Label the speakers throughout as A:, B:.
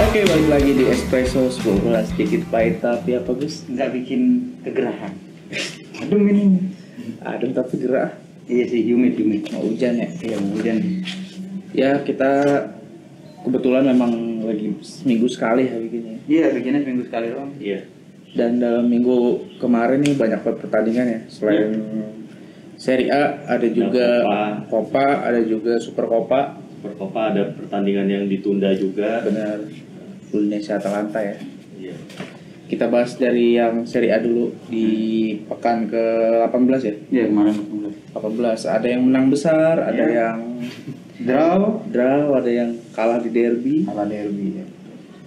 A: Oke, balik lagi di Espresso 10 sedikit pahit tapi apa Gus?
B: Nggak bikin kegerahan. Adem ini.
A: Adem tapi gerah.
B: Iya sih, humid.
A: Mau hujan ya?
B: Iya, mau hujan.
A: Ya kita kebetulan memang lagi seminggu sekali ya bikinnya.
B: Iya, bikinnya seminggu sekali doang.
C: Iya.
A: Dan dalam minggu kemarin nih banyak banget pertandingan ya. Selain Serie A ada juga Copa, ada juga Super Copa.
C: Super Copa ada pertandingan yang ditunda juga.
A: Benar. Indonesia Atalanta ya.
C: Iya.
A: Kita bahas dari yang Serie A dulu di pekan ke-18 ya.
B: Iya, kemarin
A: 18 ada yang menang besar, ada yang
B: draw,
A: ada yang kalah di derby.
B: ala derby ya.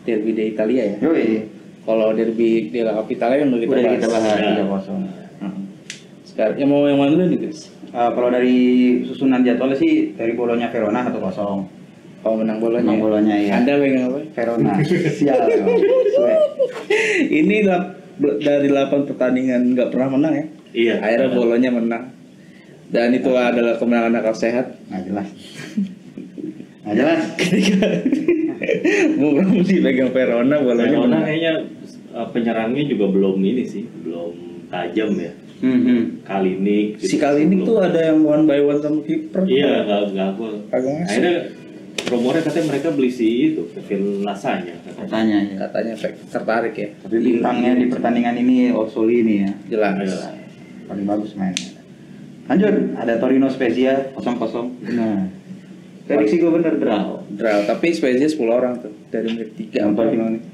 A: Derby di Italia ya.
B: Yoi.
A: Kalau derby di La Capitale kan udah kita bahas.
B: Udah kita bahas 3-0.
A: Sekarang yang mau yang mana dulu nih guys?
B: Kalau dari susunan jadwalnya sih dari Bolonya Verona 1-0.
A: Kalau menang bolanya.
B: Menang bolanya ya.
A: Anda pegang apa?
B: Verona. Sial ya.
A: Ini dari 8 pertandingan nggak pernah menang ya.
C: Iya.
A: Akhirnya bolanya menang. Dan itu adalah kemenangan akal sehat.
B: Nggak jelas. Nggak jelas.
A: Mau sih pegang Verona bolanya.
C: Verona
A: menang.
C: kayaknya penyerangnya juga belum ini sih, belum tajam ya. Kalinik.
A: Si Kalinik tuh ada yang one by one sama kiper.
C: Iya, nggak gol.
A: Kagak masuk.
C: Akhirnya rumornya katanya mereka beli si itu Kevin Lasanya.
B: Katanya ya.
A: Katanya tertarik ya.
B: Tapi bintangnya di pertandingan ini Orsolini ini ya.
A: Jelas.
B: Paling bagus mainnya. Lanjut, ada Torino Spezia 0-0. Benar. Prediksi gue bener draw.
A: Tapi Spezia 10 orang tuh dari menit 3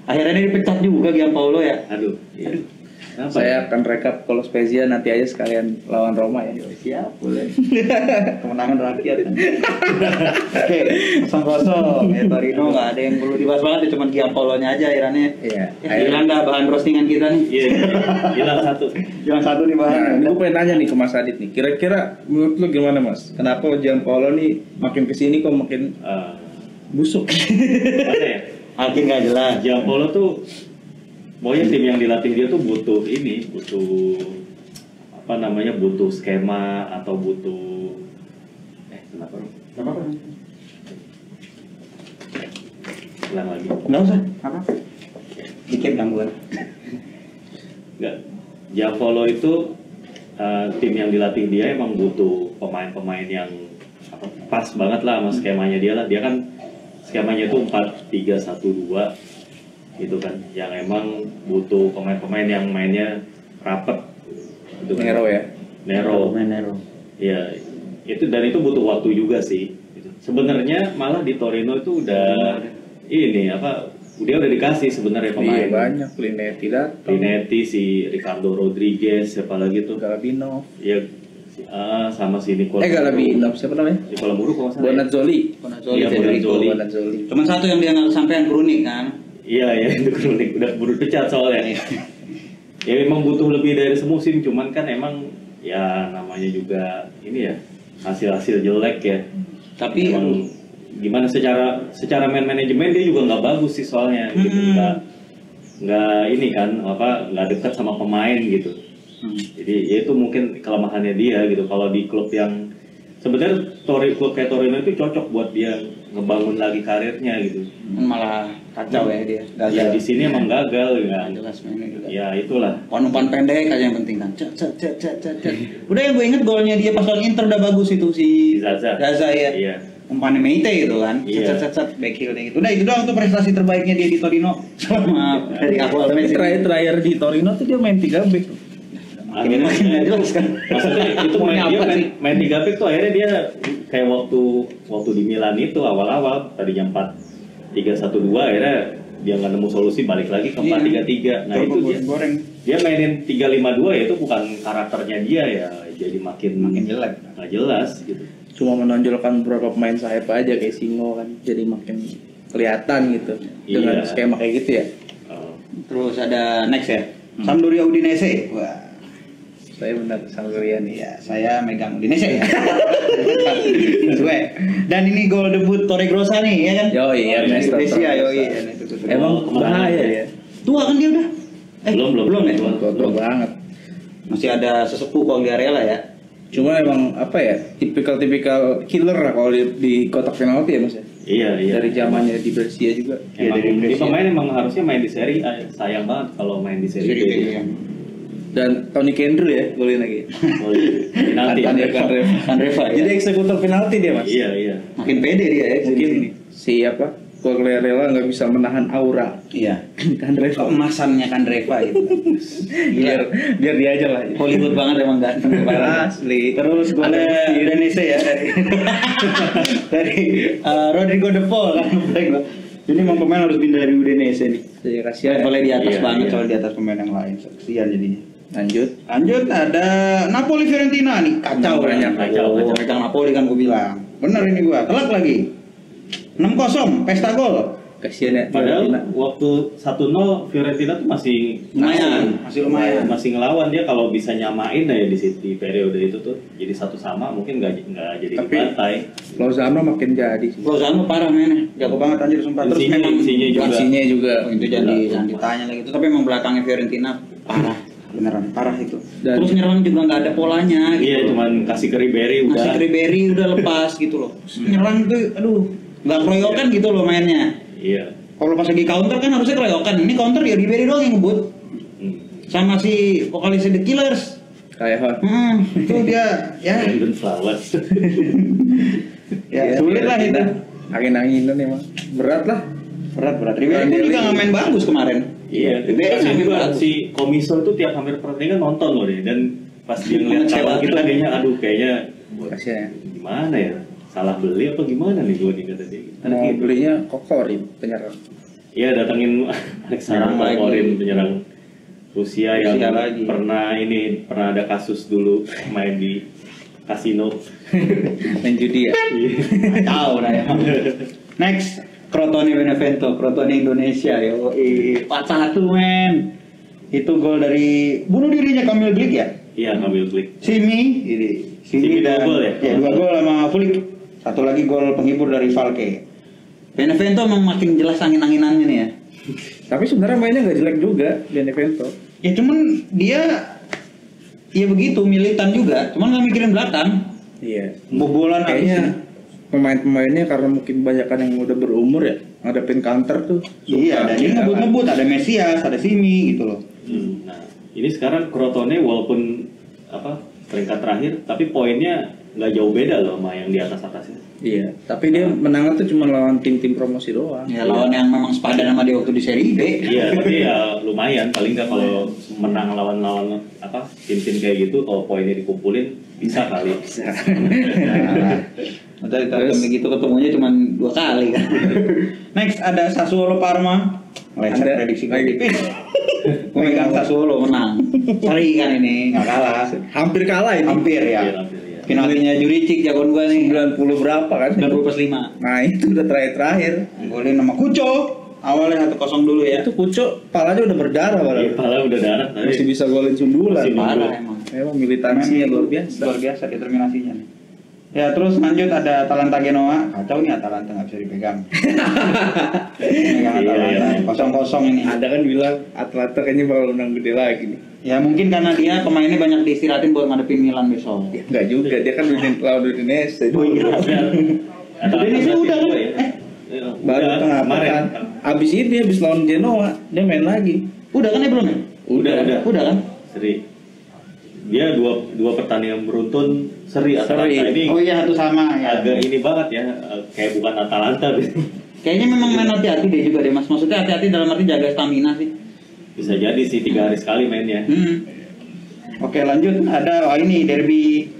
B: Akhirnya ini dipecat juga Gianpaolo ya.
C: Aduh. Iya.
A: Saya akan rekap kalau Spezia nanti aja sekalian lawan Roma ya.
B: Siap, boleh. Kemenangan rakyat. Oke, 0-0. Ya, Torino nggak ada yang perlu dibahas banget ya, cuma Gianpaolo-nya aja akhirnya.
A: Iya.
B: Hilang dah bahan roastingan kita nih.
C: Iya. Hilang satu.
B: Hilang satu nih bahan.
A: Nah, gue pengen nanya nih ke Mas Adit nih. Kira-kira menurut lu gimana Mas? Kenapa Gianpaolo nih makin kesini kok makin busuk?
C: Mana ya?
B: Makin nggak jelas.
C: Gianpaolo tuh pokoknya tim yang dilatih dia tuh butuh butuh skema atau butuh kenapa? Ulang lagi.
B: Nggak usah. Apa? Dikit gangguan.
C: Enggak. Gianpaolo itu tim yang dilatih dia emang butuh pemain-pemain yang pas banget lah sama skemanya dia lah. Dia kan skemanya itu 4-3-1-2 gitu kan, yang emang butuh pemain-pemain yang mainnya rapet gitu kan.
A: Nero ya.
C: Nero. Ya, itu dan itu butuh waktu juga sih. Gitu. Sebenarnya malah di Torino itu udah udah dikasih sebenarnya pemain.
A: Iya, banyak.
C: Linetti, si Ricardo Rodriguez, siapa lagi tuh?
A: Galabinov.
C: Ya, sama si Nicola.
A: Galabinov siapa namanya?
C: Nicola Muru kalau salah.
A: Bonazzoli.
C: Iya, Bonazzoli.
B: Cuman satu yang dia nggak sampean Krunic kan.
C: Iya, itu Krunic udah buru pecat soalnya. Ya memang butuh lebih dari semusim, cuman kan emang ya namanya juga ini ya hasil jelek ya. Tapi emang gimana secara manajemen dia juga nggak bagus sih soalnya gitu. Nggak ini kan nggak dekat sama pemain gitu. Jadi ya itu mungkin kelemahannya dia gitu. Kalau di klub yang sebenarnya klub kayak Torino itu cocok buat dia ngebangun lagi karirnya gitu.
B: Malah kacau ya dia. Gagal.
C: Ya di sini emang gagal ya.
B: Jelas mainnya juga.
C: Ya itulah.
B: Umpan pendek aja yang penting kan. Udah yang gue inget golnya dia pas lawan Inter udah bagus itu si
C: Zaza
B: ya.
C: Iya.
B: Umpannya Meite gitu kan.
C: Iya.
B: Back heel-nya gitu. Udah itu doang tuh prestasi terbaiknya dia di Torino. Sama dari awal.
A: Tapi terakhir di Torino tuh dia main 3 back.
B: Makin nggak jelas kan.
C: Maksudnya itu main 3 back tuh akhirnya dia kayak waktu di Milan itu awal-awal tadinya 4-3-1-2 akhirnya dia nggak nemu solusi balik lagi ke 4-3-3. Nah itu dia mainin 3-5-2 ya itu bukan karakternya dia ya, jadi makin
B: jelek,
C: nggak jelas gitu.
A: Cuma menonjolkan beberapa pemain sayap aja kayak Singo kan, jadi makin kelihatan gitu dengan skema kayak gitu ya.
B: Terus ada next ya, Sampdoria Udinese. Wah,
A: saya benar Sampdoria nih
B: ya, saya megang Udinese ya. Dan ini gol debut Torregrossa nih ya kan?
A: Ernesto
B: Torregrossa.
A: Emang bahaya ya.
B: Tua kan dia udah? Belum ya?
A: Tua banget.
B: Masih ada sesepuh Quagliarella ya.
A: Cuma emang apa ya, tipikal killer lah kalau di kotak penalti ya Mas ya.
C: Iya.
A: Dari zamannya di Brescia juga.
B: Iya, dari
C: Emang, dia
B: Brescia.
C: pemain emang harusnya main di Serie A. Sayang banget kalau main di Serie B.
B: Iya.
A: Dan Tony Kendrew ya golin lagi.
C: Oh, iya. Penalti.
B: Kandreva ya.
A: Jadi eksekutor penalti dia mas.
C: Iya.
B: Makin pede dia ya.
A: Mungkin siapa? Quagliarella nggak bisa menahan aura.
B: Iya.
A: Kandreva.
B: Keemasannya Kandreva itu.
A: Biar dia aja lah.
B: Hollywood banget emang ganteng kepala.
A: Asli.
B: Terus golnya Indonesia ya dari Rodrigo De Paul kan. Ini emang pemain harus pindah dari Udinese nih.
A: Saya kasihan.
B: Levelnya di atas
C: Iya,
B: banget
C: iya.
B: soal di atas pemain yang lain. Kasihan jadinya.
A: Lanjut.
B: Ada Napoli Fiorentina nih kacau
A: Banyak,
C: kacau.
B: Megang Napoli kan gue bilang. Bener ini gua. Telak lagi. 6-0 pesta gol.
A: Kasihan ya.
C: Padahal
A: Fiorentina.
C: waktu 1-0 Fiorentina tuh masih
B: Lumayan.
C: masih ngelawan dia kalau bisa nyamain ya di periode itu tuh jadi satu sama mungkin nggak jadi
A: Tapi-
C: dibantai.
A: Lozano makin jadi sih.
B: Lozano parah mainnya. Jago banget anjir sumpah. Terus memang
A: Insinya juga.
B: Oh, itu jangan ditanya lagi itu, tapi memang belakangnya Fiorentina parah. Beneran parah itu.
A: Dan-
B: Terus nyerang juga nggak ada polanya gitu.
C: Iya cuman kasih ke Ribery udah.
B: Masih Ribery udah lepas gitu loh. Nyerang tuh aduh nggak keroyokan gitu loh mainnya.
C: Iya.
B: Kalau pas lagi counter kan harusnya keroyokan. Ini counter ya Ribery doang yang ngebut.
C: Hmm.
B: Sama si vokalisnya The Killers.
A: Kayak
B: Itu dia ya
C: Brandon Flowers.
B: ya sulit lah itu.
A: Angin-anginan emang. Berat lah.
B: Berat. Ribery pun juga nggak main bagus kemarin.
C: Iya.
B: Ribery
C: Kasian
B: nggak main
C: juga
B: bagus.
C: si Komiso tuh tiap hampir pertandingan nonton loh deh dan pas dia ngeliat kawan kita kayaknya aduh kayaknya
A: Kasihan ya.
C: gimana ya salah beli apa gimana nih gue nih kata dia.
A: Mau belinya Kokorin penyerang.
C: Iya datengin Alexander
B: Nyerang lagi.
C: Kokorin penyerang Rusia yang
B: Rusia lagi.
C: pernah ada kasus dulu main di kasino.
A: Main judi ya.
B: Tahu dah ya. Next, Crotone Benevento, Crotone Indonesia yo. 4-1 men. Itu gol dari bunuh dirinya Kamil Glik ya.
C: Iya ngambil klik.
B: Simi
C: Simi
B: dan
C: dua gol ya?
B: Ya, 2 gol sama Flick. Satu lagi gol penghibur dari Valke. Benevento memang makin jelas angin-anginannya nih ya.
A: Tapi sebenarnya mainnya nggak jelek juga Benevento.
B: Ya cuman dia ya begitu militan juga, cuman nggak mikirin belakang.
A: Iya.
B: Bobolan
A: Kayaknya pemain-pemainnya karena mungkin banyakan yang udah berumur ya ngadepin counter tuh.
B: Iya, dan dia ngebut-ngebut, ada Mesias, ada Simi gitu loh.
C: Nah ini sekarang Crotone walaupun apa peringkat terakhir tapi poinnya nggak jauh beda loh sama yang di atasnya.
A: Iya. Tapi dia menang tuh cuma lawan tim-tim promosi doang.
B: Ya lawan yang memang sepadan sama dia waktu di Serie B.
C: Iya tapi ya lumayan paling nggak kalau menang lawan apa tim-tim kayak gitu kalau poinnya dikumpulin bisa kali.
B: Tadi begitu ketemunya cuma 2 kali kan. Next ada Sassuolo Parma. Lecet
A: Ada
B: prediksi
A: lagi.
B: gue. Gue megang Sassuolo menang. Seri kan ini, nggak kalah.
A: Hampir kalah ini.
B: Hampir ya.
C: Hampir, ya.
B: Penaltinya Juricic jagoan gue nih.
A: 90 berapa kan?
B: 90+5.
A: Nah itu udah terakhir.
B: Golin sama Kuco. Awalnya 1-0 dulu ya.
A: Itu Kuco palanya udah berdarah
C: Iya,
A: padahal.
C: pala udah darah tadi.
A: Masih bisa golin sundulan.
C: Masih
B: Parah emang.
A: Emang militansinya luar biasa.
B: Luar biasa determinasinya nih. Ya terus lanjut ada Atalanta Genoa. Kacau nih Atalanta nggak bisa dipegang. Megang Atalanta. 0-0 ini.
A: Ada kan bilang Atlanta kayaknya bakal menang gede lagi nih.
B: Ya mungkin karena dia pemainnya banyak diistirahatin buat ngadepin Milan besok.
A: Ya, enggak juga, dia kan lawan Udinese.
B: Oh iya. Udinese udah kan?
A: Baru
C: Udah,
A: tengah
C: kemarin.
A: pekan. Abis ini habis lawan Genoa, dia main lagi.
B: Udah kan ya belum ya? Udah kan?
C: Seri. Dia dua pertandingan beruntun seri Atalanta
A: Seri.
C: ini.
B: Oh iya satu sama ya.
C: Agak ini banget ya, kayak bukan Atalanta
B: Kayaknya memang main hati-hati deh juga deh mas. Maksudnya hati-hati dalam arti jaga stamina sih.
C: bisa jadi sih 3 hari sekali mainnya.
B: Oke lanjut ada ini derby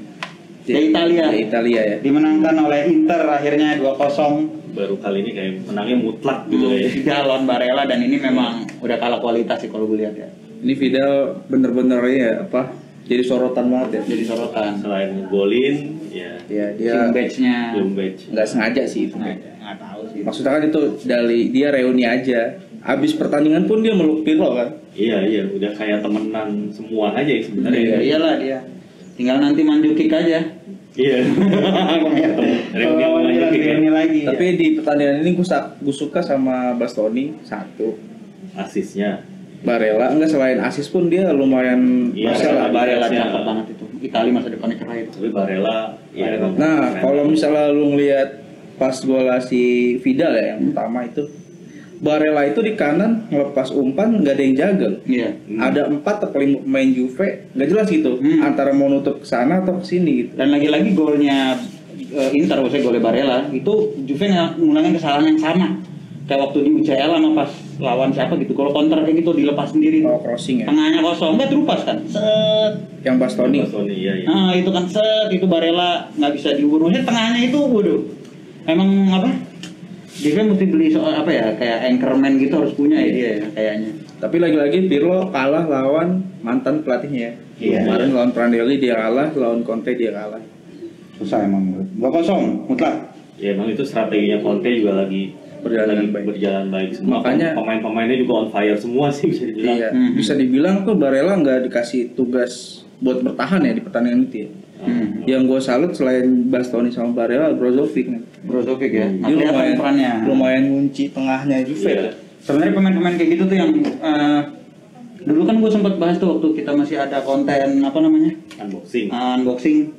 B: di Italia.
A: Di Italia ya.
B: Dimenangkan oleh Inter akhirnya 2-0.
C: Baru kali ini kayak menangnya mutlak gitu ya.
B: Tiga lawan Barella dan ini memang udah kalah kualitas sih kalau gue lihat ya.
A: Ini Vidal bener-bener ya apa? Jadi sorotan banget ya.
B: Jadi sorotan.
C: Selain ngegolin, ya
A: Ya dia
B: Team badge-nya
C: belum badge.
A: nggak sengaja sih itu.
B: nggak tahu sih.
A: Maksudnya kan itu dari dia reuni aja. Abis pertandingan pun dia meluk Pirlo kan.
C: Iya, udah kayak temenan semua aja ya sebenarnya.
B: Ya, iyalah dia. Tinggal nanti Mandzukic aja.
C: Iya. Reuni sama Mandzukic ya.
B: Reuni lagi.
A: Tapi di pertandingan ini gue suka sama Bastoni satu.
C: Asisnya.
A: Barella enggak selain asis pun dia lumayan
C: Iya,
A: masalah.
B: Barella
C: Iya.
B: cakep banget itu. Itali masa depannya cerah itu.
C: Tapi Barella ya emang
A: Nah,
C: keren.
A: kalau misalnya lu ngelihat pas bola si Vidal ya yang pertama itu, Barella itu di kanan ngelepas umpan nggak ada yang jaga loh.
B: Iya.
A: Ada 4 atau 5 pemain Juve nggak jelas gitu antara mau nutup ke sana atau ke sini gitu.
B: Dan lagi-lagi golnya Inter, maksudnya golnya Barella itu Juve ngulangin kesalahan yang sama kayak waktu di UCL sama pas lawan siapa gitu. Kalau counter kayak gitu dilepas sendiri.
A: Oh, crossing ya.
B: Tengahnya kosong, nggak terupas kan? Set.
A: Yang Bastoni.
C: Iya, iya.
B: Nah itu kan set, itu Barella nggak bisa diurusnya tengahnya itu, waduh. Emang apa? Dia mesti beli soal apa ya, kayak anchorman gitu harus punya ya dia ya kayaknya.
A: Tapi lagi-lagi Pirlo kalah lawan mantan pelatihnya.
B: Iya.
A: Kemarin lawan Prandelli dia kalah, lawan Conte dia kalah.
B: Susah emang. 2-0 mutlak.
C: Ya emang itu strateginya Conte juga lagi
A: Berjalan baik.
C: berjalan baik semua.
A: Makanya
C: pemain-pemainnya juga on fire semua sih bisa dibilang.
A: Iya, bisa dibilang tuh Barella nggak dikasih tugas buat bertahan ya di pertandingan itu ya. Yang gue salut selain Bastoni sama Barella, Brozovic nih.
B: Brozovic ya.
A: Dia lumayan,
B: perannya.
A: lumayan ngunci tengahnya Juve.
C: Iya.
B: Sebenarnya pemain-pemain kayak gitu tuh yang dulu kan gue sempat bahas tuh waktu kita masih ada konten apa namanya
C: Unboxing.
B: unboxing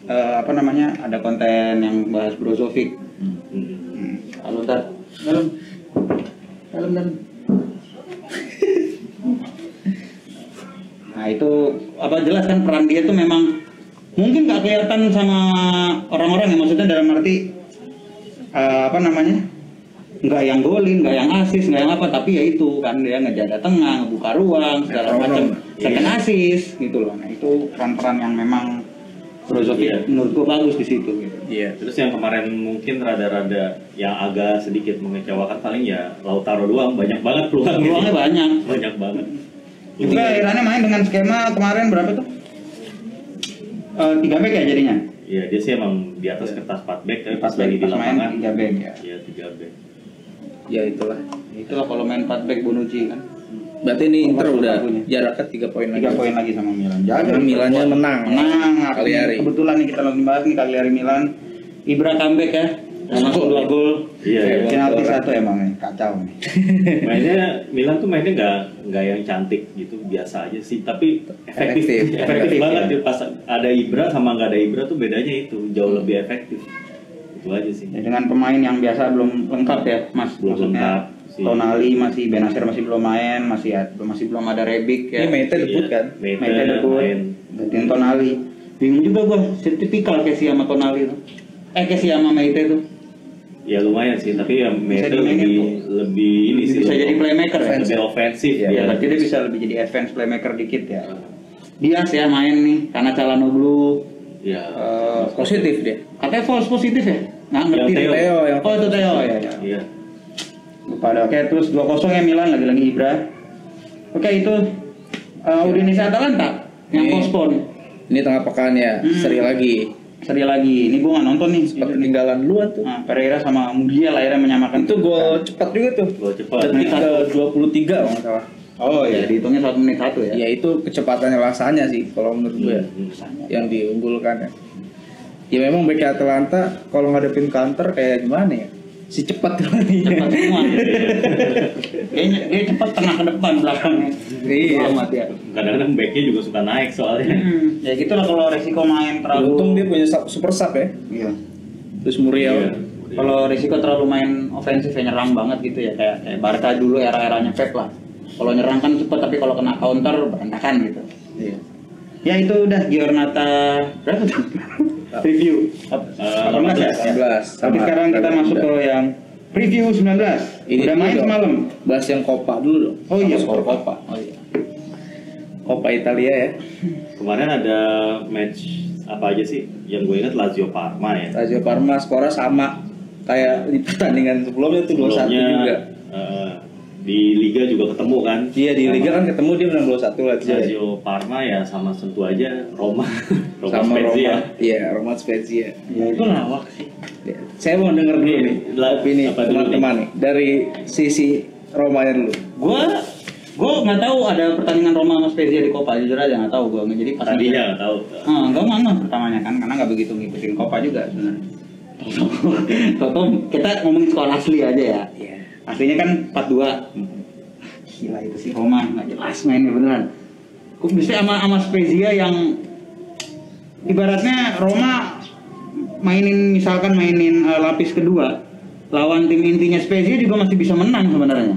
B: apa namanya ada konten yang bahas Brozovic. Halo ntar dalam. Nah itu apa jelas kan peran dia tuh memang mungkin nggak kelihatan sama orang-orang ya, maksudnya dalam arti apa namanya nggak yang golin, nggak yang asis, nggak yang apa, tapi ya itu kan dia ngejaga tengah, ngebuka ruang segala macam, second asis gitu loh. Nah itu peran-peran yang memang Brozovic menurutku bagus di situ gitu.
A: Iya.
C: Terus yang kemarin mungkin rada-rada yang agak sedikit mengecewakan paling ya Lautaro doang, banyak banget peluangnya.
B: Peluangnya banyak.
C: Banyak banget.
B: Juga Irannya main dengan skema kemarin berapa tuh? 3 back ya jadinya?
C: Iya, dia sih emang di atas kertas 4 back, tapi pas lagi di
B: main
C: lapangan
B: 3 back ya.
C: Iya, 3 back.
A: Ya itulah.
B: Itulah kalau main 4 back Bonucci kan.
A: Berarti ini Inter
B: Bagus
A: udah
B: lagunya.
A: jaraknya 3 poin lagi.
B: 3 poin lagi sama Milan.
A: Karena Milannya menang.
B: Menang.
A: Cagliari.
B: Kebetulan nih kita lagi bahas nih Cagliari Milan. Ibra comeback ya. Langsung 2 gol.
C: Iya,
B: Penalti 1 emang nih, kacau nih.
C: mainnya Milan tuh mainnya nggak yang cantik gitu, biasa aja sih, tapi efektif
B: Efektif,
C: banget
B: ya.
C: ya. Pas ada Ibra sama nggak ada Ibra tuh bedanya itu jauh lebih efektif, itu aja sih.
B: Ya, dengan pemain yang biasa belum lengkap ya, Mas.
C: Belum
B: Maksudnya
C: lengkap, sih.
B: Tonali masih, Benasir masih belum main, masih belum ada Rebic ya.
A: Ini Mete debut kan?
B: Mete debut. Dan Tonali. Bingung juga gua, tipikal Kessie sama Tonali tuh. Kessie sama Mete tuh.
C: Ya lumayan sih, tapi ya Mete
B: dimainin
C: lebih ini sih,
B: bisa jadi playmaker ya.
C: lebih ofensif
B: Ya,
C: ya.
B: berarti dia bisa lebih jadi advance playmaker dikit ya. Dias ya main nih, karena Calhanoglu
C: Ya.
A: Positif dia.
B: katanya false positif ya? Nggak ngerti.
C: Yang
B: deh.
C: Theo.
A: yang
B: Oh itu Theo ya.
C: Iya.
B: Pada oke, terus 2-0 ya Milan lagi-lagi Ibra. Oke itu Udinese Atalanta yang
A: Ini-
B: postpone.
A: Ini tengah pekan ya, seri lagi.
B: Seri lagi. Ini gua nggak nonton nih.
A: Sempat ketinggalan duluan tuh.
B: Nah, Pereira sama Mudial akhirnya menyamakan.
A: Itu gol cepat juga tuh.
C: Gol cepat.
A: Detik ke 23 kalau nggak salah.
B: Oh iya, dihitungnya 1 menit 1 ya.
A: Ya itu kecepatannya rasanya sih kalau menurut gue ya.
C: Hmm.
A: Yang diunggulkan ya. Ya memang bek Atalanta kalau ngadepin counter kayak gimana ya? Si cepat
B: Cepat semua. Kayaknya dia cepat tengah ke depan belakangnya.
A: Iya.
B: Amat ya.
C: Kadang-kadang backnya juga suka naik soalnya.
B: Ya gitu lah kalau resiko main terlalu.
A: Untung dia punya super sub ya.
B: Iya.
A: Terus Muriel.
C: Iya.
B: Kalau risiko terlalu main ofensif ya nyerang banget gitu ya kayak Barca dulu era-eranya Pep lah. Kalau nyerang kan cepet tapi kalau kena counter berantakan gitu.
A: Iya.
B: Ya itu udah Giornata berapa tuh? Review 18 ya?
A: 18.
B: Tapi sekarang kita masuk ke yang preview 19.
A: Ini
B: Udah
A: dulu
B: main
A: dong.
B: semalam.
A: Bahas yang Coppa dulu dong.
B: Oh iya,
A: Sama Super
B: Coppa.
A: Coppa.
B: Oh iya.
A: Coppa Italia ya.
C: Kemarin ada match apa aja sih? Yang gue ingat Lazio Parma ya.
A: Lazio Parma skornya sama kayak di pertandingan sebelumnya tuh 2-1 juga.
C: Di Liga juga ketemu kan?
A: Iya di Liga kan ketemu dia menang 2-1 Lazio.
C: Lazio Parma ya sama sentuh aja Roma.
A: Sama
C: Spezia.
A: Roma. Iya, Roma Spezia.
B: Ya itu lawak sih.
A: Ya, saya mau denger dulu nih opini
C: Apa dulu
A: teman-teman nih dari sisi Romanya dulu.
B: Gua nggak tahu ada pertandingan Roma sama Spezia di Coppa, jujur aja nggak tahu gua. Jadi pas
C: Tadinya nggak tahu.
B: Gua nggak pertamanya kan karena nggak begitu ngikutin Coppa juga sebenarnya. Toto kita ngomongin skor asli aja ya.
A: Iya.
B: Aslinya kan 4-2. Gila itu sih Roma nggak jelas mainnya beneran. Kok bisa sama Spezia yang ibaratnya Roma misalkan mainin lapis kedua lawan tim intinya Spezia juga masih bisa menang sebenarnya.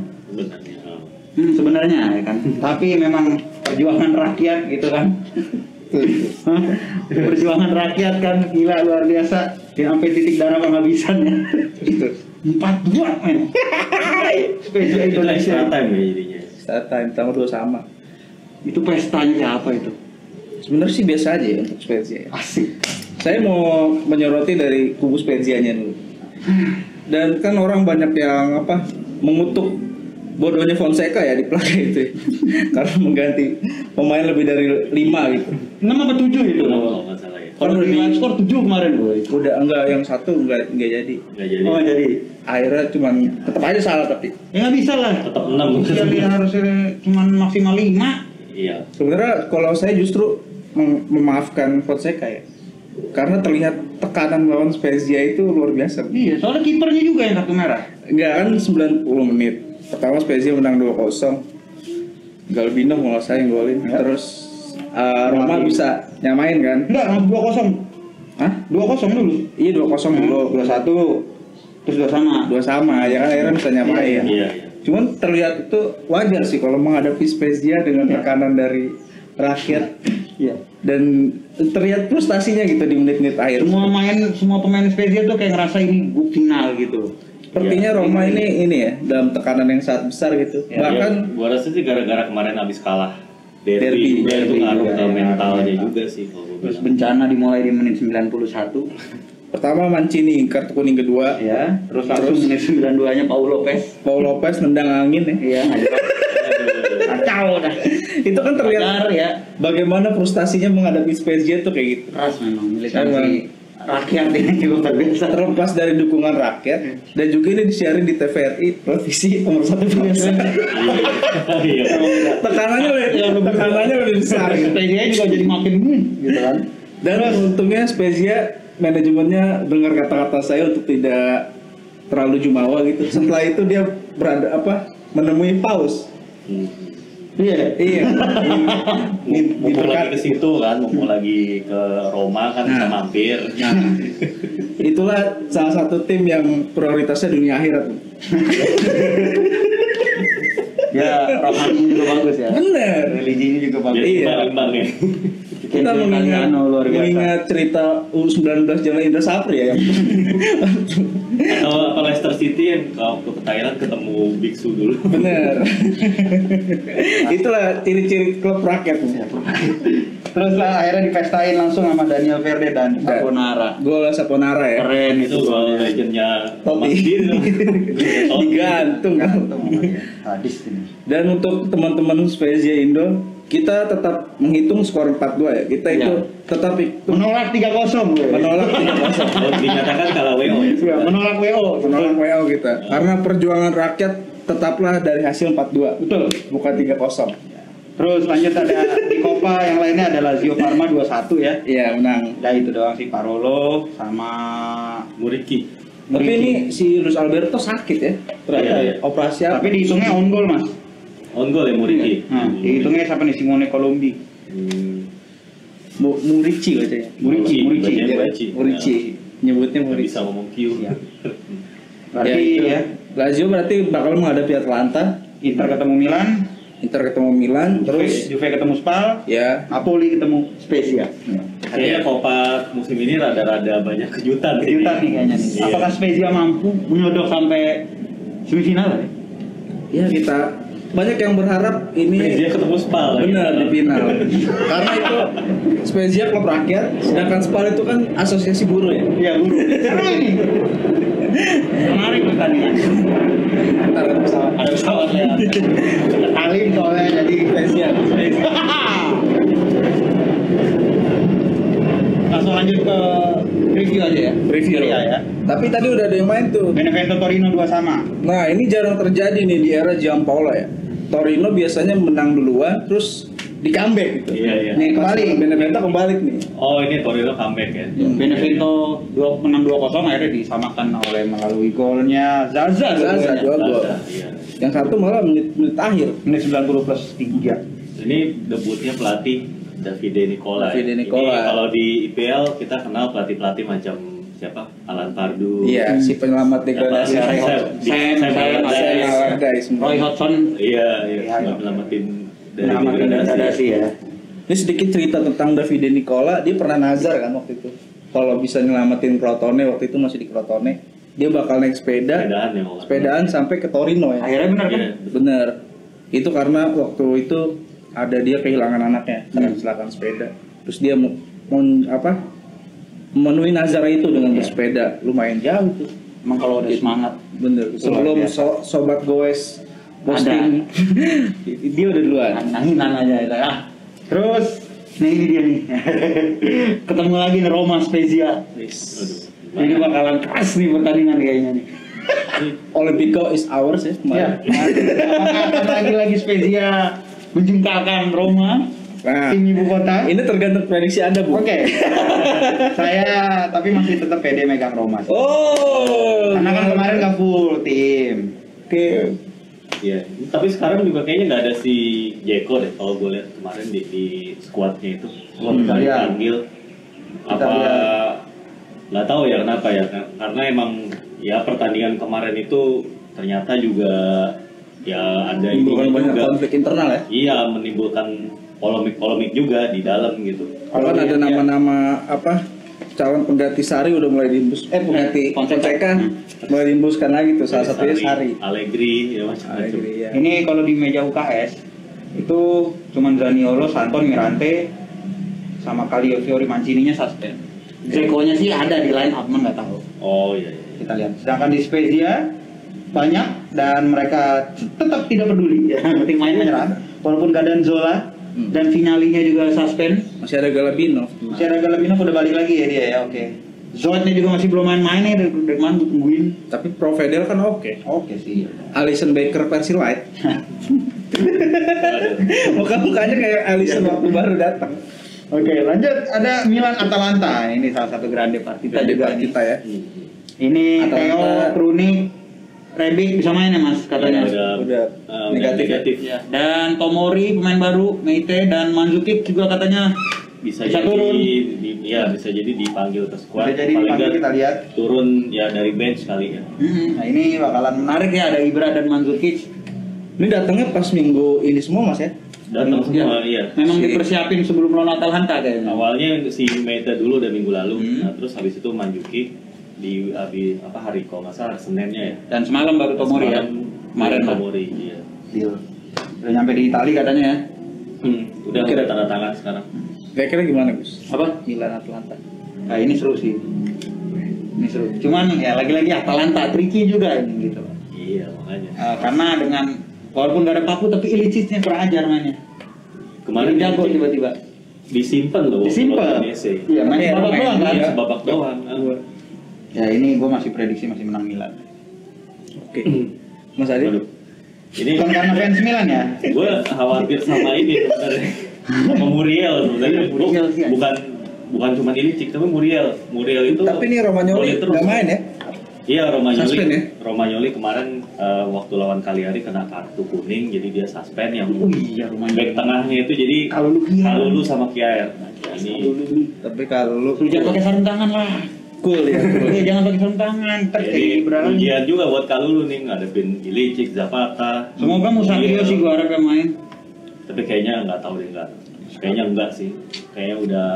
B: Sebenarnya ya kan. Tapi memang perjuangan rakyat gitu kan. Perjuangan rakyat kan gila luar biasa. Sampai titik darah penghabisan ya. 4-2 men. Spezia Indonesia.
C: Extra time ya jadinya.
A: Extra time tanggal 2 sama.
B: Itu pestanya siapa itu?
A: Sebenarnya sih biasa aja ya untuk Spezia.
B: Asik.
A: Saya mau menyoroti dari kubu Spezianya dulu. Dan kan orang banyak yang mengutuk bodohnya Fonseca ya di Plaga itu ya. Karena mengganti pemain lebih dari 5 gitu.
B: 6 apa 7 itu?
C: Kalau nggak salah ya.
B: Kalau di line skor 7 kemarin gue.
A: Udah enggak, yang satu enggak jadi.
C: Nggak jadi.
B: Oh jadi.
A: Akhirnya cuman tetap aja salah tapi.
B: Ya nggak bisa lah.
C: Tetap 6.
B: Jadi harusnya cuman maksimal 5.
C: Iya.
A: Sebenarnya kalau saya justru memaafkan Fonseca ya. Karena terlihat tekanan lawan Spezia itu luar biasa.
B: Iya, soalnya kipernya juga yang kartu merah.
A: Enggak kan 90 menit. Pertama Spezia menang 2-0. Galvino kalau saya yang golin.
B: Ya.
A: Terus Roma bisa nyamain kan?
B: Enggak, 2-0.
A: Hah?
B: 2-0 dulu.
A: Iya 2-0 dulu.
B: 2-1. Terus 2 sama.
A: 2 sama ya kan akhirnya bisa nyamain.
C: Iya.
A: Cuman terlihat itu wajar sih kalau menghadapi Spezia dengan tekanan dari rakyat.
B: Iya.
A: Dan terlihat frustasinya gitu di menit-menit akhir.
B: Semua pemain Spezia tuh kayak ngerasa ini final gitu.
A: Sepertinya Roma ini ya dalam tekanan yang sangat besar gitu.
C: Ya,
A: Bahkan
C: gua rasa sih gara-gara kemarin abis kalah derby juga itu ngaruh ke mentalnya juga sih kalau gua
B: Terus
C: bilang.
B: bencana dimulai di menit 91.
A: pertama Mancini kartu kuning kedua.
B: Ya, terus langsung menit 92-nya
A: Paul Lopez nendang angin ya.
B: Iya, kacau dah.
A: Itu kan terlihat
B: Wajar ya.
A: bagaimana frustasinya menghadapi Spezia tuh kayak gitu.
B: Keras memang militansi rakyat ini luar biasa.
A: Terlepas dari dukungan rakyat dan juga ini disiarin di TVRI televisi nomor 1 biasa.
C: Iya.
A: tekanannya lebih besar.
B: Spezia juga jadi makin gitu kan.
A: Dan untungnya Spezia manajemennya dengar kata-kata saya untuk tidak terlalu jumawa gitu. Setelah itu dia menemui paus. Iya.
C: Mumpung lagi ke situ kan, mumpung lagi ke Roma kan bisa mampir.
A: Nah, itulah salah satu tim yang prioritasnya dunia akhirat.
B: Ya, rohani juga bagus ya.
A: Bener.
B: Religinya juga bagus.
C: Jadi
A: Iya.
C: imbang ya.
A: Kita mengingat cerita U19 zaman Indra Sapri ya.
C: Atau Leicester City yang waktu ke Thailand ketemu Biksu dulu.
A: Bener. Itulah ciri-ciri klub rakyat.
B: Terus lah akhirnya dipestain langsung sama Daniel Verde dan Saponara.
A: Gol Saponara ya.
B: Keren
C: Itu gol legendnya Thomas
A: Totti.
C: Dean.
A: Digantung kan.
B: Hadis ini.
A: Dan untuk teman-teman Spezia Indo, kita tetap menghitung skor 4-2 ya. Kita itu tetap
B: Menolak 3-0 gue.
A: menolak 3-0.
C: Oh, dinyatakan kalah WO ya.
B: Ya, menolak WO.
A: Menolak WO kita. Karena perjuangan rakyat tetaplah dari hasil 4-2.
B: Betul.
A: Bukan 3-0.
B: Terus lanjut ada di Copa yang lainnya ada Lazio Parma 2-1 ya.
A: Iya, menang.
B: Ya itu doang sih, Parolo sama
C: Muriki.
A: Tapi ini si Luis Alberto sakit ya. Ternyata
C: Iya.
A: operasi apa?
B: tapi dihitungnya on goal Mas.
C: On goal ya Muriki.
B: Nah, dihitungnya siapa nih, Simone Colombi.
A: Murici bacanya.
B: Murici.
C: Bacanya Murici.
A: Murici. Nyebutnya
C: Nggak
A: Murici.
C: bisa ngomong Q.
B: Iya. Berarti
A: itu.
B: ya,
A: Lazio berarti bakal menghadapi Atlanta,
B: Inter ketemu Milan,
A: Inter ketemu Milan, terus
B: Juve ketemu Spal,
A: ya
B: Napoli ketemu Spezia.
C: Kayaknya Copa musim ini rada-rada banyak kejutan.
B: Kejutan nih kayaknya nih.
C: Iya.
B: Apakah Spezia mampu menyodok sampai semifinal ya?
A: ya kita banyak yang berharap ini
C: Spezia ketemu Spal.
A: benar di final. Karena itu Spezia klub rakyat, sedangkan Spal itu kan asosiasi buruh ya.
B: Iya, guru. Seru ini. Menarik pertandingan.
A: Ntar ada pesawat.
B: Ada pesawatnya. Alim soalnya jadi
A: Spezia.
B: Langsung lanjut ke review aja ya.
A: Review
B: Serie A ya.
A: Tapi tadi udah ada yang main tuh.
B: Benevento Torino 2 sama.
A: Nah ini jarang terjadi nih di era Giampaolo ya. Torino biasanya menang duluan, terus di comeback gitu.
C: Iya, iya.
B: Nih kembali.
A: Benevento kembali nih.
C: Oh ini Torino comeback ya.
B: Benevento menang 2-0 akhirnya disamakan oleh melalui golnya Zaza.
A: Zaza,
B: dua-duanya.
A: dua gol.
C: Iya.
A: Yang satu malah menit akhir.
B: Menit 90 plus 3.
C: Ini debutnya pelatih Davide Nicola.
A: Davide
C: Ini
A: Nicola.
C: kalau di IPL kita kenal pelatih-pelatih macam siapa Alan Pardew.
A: Iya, si penyelamat degradasi.
C: Sam
A: Allardyce.
B: Roy Hodgson.
C: Iya,
B: Iya.
C: nyelamatin dari
B: Nyelamatin degradasi ya.
A: Ini sedikit cerita tentang Davide Nicola, dia pernah nazar kan waktu itu. Kalau bisa nyelamatin Crotone, waktu itu masih di Crotone, dia bakal naik sepedaan sampai ke Torino ya.
B: Akhirnya benar kan?
C: Iya.
A: Bener. Itu karena waktu itu ada dia kehilangan anaknya karena kecelakaan sepeda. Terus dia memenuhi nazar itu dengan bersepeda, lumayan jauh tuh.
B: Emang kalau udah semangat.
A: Bener. Sebelum sobat goes posting, dia udah duluan.
B: Nanginan aja itu ya. Terus ini dia nih. Ketemu lagi nih Roma Spezia. Ini bakalan keras nih pertandingan kayaknya nih.
A: Olimpico is ours ya.
B: Ya. Lagi Spezia menjengkalkan Roma.
A: Nah,
B: Tim ibu kota.
A: ini tergantung prediksi Anda, Bu.
B: Oke. Saya tapi masih tetap pede megang Roma.
A: Oh.
B: Karena kan kemarin nggak full tim.
A: Oke.
C: Iya, tapi sekarang juga kayaknya nggak ada si Dzeko deh kalau gue lihat kemarin di squadnya itu. Kalau
B: Kita lihat.
C: dipanggil apa nggak tahu ya kenapa ya, karena emang ya pertandingan kemarin itu ternyata juga ya ada
A: Menimbulkan
C: ini
A: banyak
C: juga.
A: konflik internal ya.
C: Iya, menimbulkan polemik juga di dalam gitu.
A: Kalau kan ada nama-nama calon pengganti Sarri udah mulai diimbus, pengganti Fonseca mulai diimbuskan lagi tuh, salah satunya Sarri.
C: Allegri ya macam-macam.
A: Allegri, ya.
B: Ini kalau di meja UKS itu cuman Zaniolo, Santon, Mirante, sama Calafiori, Mancininya suspend. Dzeko-nya sih ada di line up, nggak tahu.
C: Oh iya.
B: Kita lihat. Sedangkan di Spezia banyak dan mereka tetap tidak peduli. Yang penting main menyerang. Walaupun gak ada Zola dan Finalinya juga suspend.
A: Masih ada Galabinov.
B: Masih ada Galabinov udah balik lagi ya dia ya. Oke. Zoetnya juga masih belum main-main ya, dari mana gue tungguin.
A: Tapi Provedel kan oke.
B: Oke sih.
A: Alisson Becker versi light. Muka-mukanya kayak Alisson waktu baru datang.
B: Oke, lanjut ada Milan Atalanta. Ini salah satu grande partita juga nih.
A: Kita ya.
B: Ini
A: Atalanta.
B: Theo, Krunic, Rebic bisa main ya Mas katanya.
A: Udah negatif.
B: Ya. Dan Tomori pemain baru, Meite dan Mandzukic juga katanya
C: Bisa
B: Bisa
C: jadi
B: turun.
C: bisa jadi dipanggil ke squad.
B: Bisa jadi
C: Paling
B: dipanggil,
C: nggak
B: kita lihat.
C: turun ya dari bench kali ya.
B: Nah ini bakalan menarik ya, ada Ibra dan Mandzukic.
A: Ini datangnya pas minggu ini semua Mas ya.
C: Datang semua iya.
B: Memang
A: Si-
B: dipersiapin sebelum lawan Atalanta kayaknya.
C: Awalnya si Meita dulu udah minggu lalu,
B: Hmm.
C: nah terus habis itu Mandzukic di hari kalau nggak salah Seninnya ya.
B: Dan semalam baru Tomori ya. Kemarin lah.
C: Tomori iya.
B: Deal. Udah nyampe di Itali katanya ya.
C: Udah
A: Kira-
C: tanda tangan sekarang.
A: Kira-kira gimana Gus?
B: Apa?
A: Milan Atlanta.
B: Nah ini seru sih. Ini seru. Cuman ya lagi-lagi Atalanta tricky juga ini gitu.
C: Iya makanya.
B: Karena dengan walaupun gak ada Papu tapi Ilicic-nya kurang ajar mainnya.
C: Kemarin
B: jago
C: Ilicic
B: tiba-tiba.
C: disimpan loh.
B: Disimpan.
C: Udinese.
B: Iya, main
A: Iya,
B: babak
A: main
B: doang kan.
A: dia.
C: Sebabak doang.
B: Ya ini gue masih prediksi masih menang Milan.
A: Oke. Mas Adi?
C: Waduh. Ini
B: Bukan karena fans Milan ya.
C: gue khawatir sama ini sebenarnya. Sama Muriel sebenarnya.
B: Muriel sih,
C: Bukan cuma Ilicic tapi Muriel. Muriel itu.
A: Tapi ini Romagnoli
C: solid terus.
A: nggak main ya?
C: Iya,
A: Suspend ya?
C: Romagnoli kemarin waktu lawan Cagliari kena kartu kuning, jadi dia suspend yang
B: Oh iya Romagnoli.
C: back tengahnya itu jadi Kalulu sama Kjaer. Nah, ini
A: Tapi kalau lu
B: Lu jangan pakai sarung tangan lah.
A: cool ya.
B: Iya jangan pakai sarung tangan. Ntar kayak
C: jadi
B: Ibra lagi.
C: ujian juga buat Kalulu nih ngadepin Ilicic, Zapata.
B: Semoga Musakio sih gue harap yang main.
C: Tapi kayaknya nggak tahu deh Kayaknya enggak sih. Kayaknya udah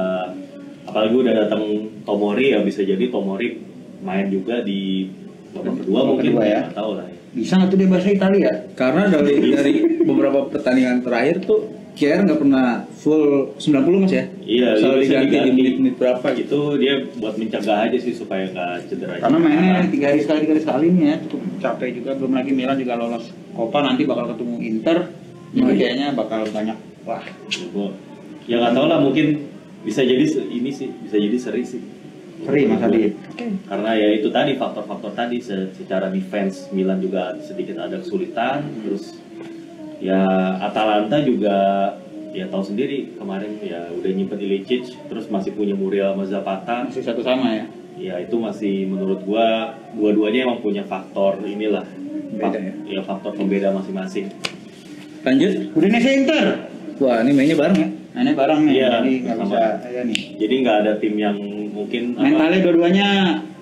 C: apalagi udah datang Tomori ya bisa jadi Tomori main juga di babak kedua
B: Babak
C: mungkin
B: kedua ya.
C: nggak tahu lah ya.
B: Bisa nggak tuh dia bahasa Italia?
A: Karena dari beberapa pertandingan terakhir tuh Kjaer nggak pernah full 90 Mas ya?
C: Iya,
A: Selalu
C: bisa
A: diganti di menit-menit berapa gitu.
C: Itu dia buat mencegah aja sih supaya nggak cedera.
B: Karena mainnya 3 hari sekali nih ya, cukup capek juga. Belum lagi Milan juga lolos Copa, nanti bakal ketemu Inter. Jadi kayaknya bakal banyak. Wah,
C: Ya nggak tahu lah, mungkin bisa jadi ini sih, bisa jadi seri sih.
B: seri Mas Adi.
C: Karena ya itu tadi faktor-faktor tadi secara defense Milan juga sedikit ada kesulitan, terus ya Atalanta juga ya tahu sendiri kemarin ya udah nyimpen Ilicic, terus masih punya Muriel sama Zapata.
B: Masih satu sama ya.
C: Ya itu masih menurut gua dua-duanya emang punya faktor inilah
A: Beda ya.
C: faktor pembeda masing-masing.
A: Lanjut.
B: Udinese Inter.
A: Wah, ini mainnya bareng ya.
B: Mainnya bareng nih,
C: Iya,
B: jadi nggak
C: sama.
B: bisa ya nih.
C: Jadi nggak ada tim yang mungkin
B: Mentalnya dua-duanya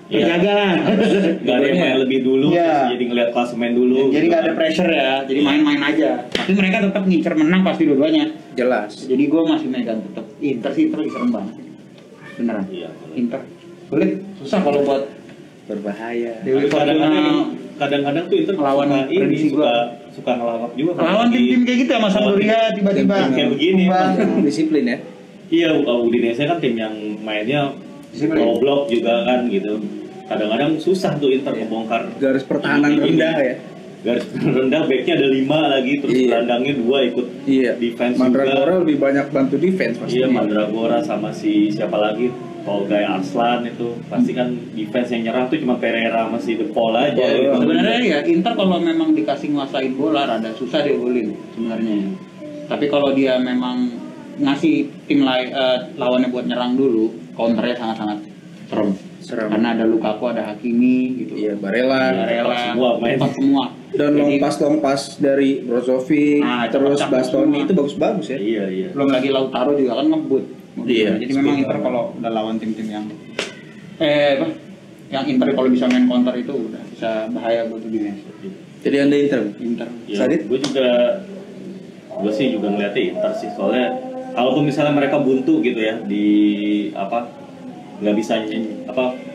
C: Iya.
B: Jaga lah.
C: Gak ada yang main lebih dulu,
B: Iya.
C: terus jadi ngeliat klasemen dulu.
B: Jadi
C: gitu
B: nggak ada
C: kan.
B: pressure ya, jadi main-main aja. Tapi mereka tetap ngincer menang pasti dua-duanya.
A: Jelas.
B: Jadi gue masih megang tetap Inter sih, Inter lagi serem banget. Beneran.
C: Iya.
B: Inter. Sulit, susah kalau buat
A: Berbahaya.
B: Dewi
C: Kadang-kadang tuh Inter
B: Lawan
C: suka ini
B: prediksi
C: suka ngelawak juga.
B: lawan tim-tim kayak gitu ya, Mas Sampdoria tiba-tiba
C: tim kayak begini.
B: tumbang.
A: Disiplin ya.
C: Iya, Udinese kan tim yang mainnya
B: Disiplin.
C: low block juga kan gitu. Kadang-kadang susah tuh Inter membongkar
A: Garis pertahanan
C: ini.
A: rendah ya.
C: Garis rendah, backnya ada 5 lagi, terus
A: Iya.
C: gelandangnya 2 ikut
A: Iya.
C: defense
A: Mandragora
C: juga.
A: lebih banyak bantu defense pasti.
C: Iya, Mandragora sama si siapa lagi, Tolgay Arslan itu pasti kan defense yang nyerang tuh cuma Pereira sama si De Paul aja.
A: Paul,
C: gitu.
B: Sebenarnya ya Inter kalau memang dikasih nguasain bola rada susah dia golin sebenarnya. Tapi kalau dia memang ngasih tim lawannya buat nyerang dulu, counternya sangat-sangat serem. Karena ada Lukaku, ada Hakimi gitu.
A: Iya, Barella.
C: Empat semua main.
B: Empat semua.
A: Dan long pass dari Brozovic,
B: Nah,
A: terus
B: cakep-cakep
A: Bastoni
B: semua.
A: itu bagus-bagus ya.
C: Iya, iya.
B: Belum lagi Lautaro juga kan ngebut.
A: Iya,
B: Jadi memang Inter kalau udah lawan tim-tim yang yang Inter kalau bisa main counter itu udah bisa bahaya buat Udinese.
A: Jadi Anda Inter.
B: Inter.
C: Ya,
A: Sadit?
C: gue sih juga ngeliatnya Inter sih, soalnya kalaupun misalnya mereka buntu gitu ya di nggak bisa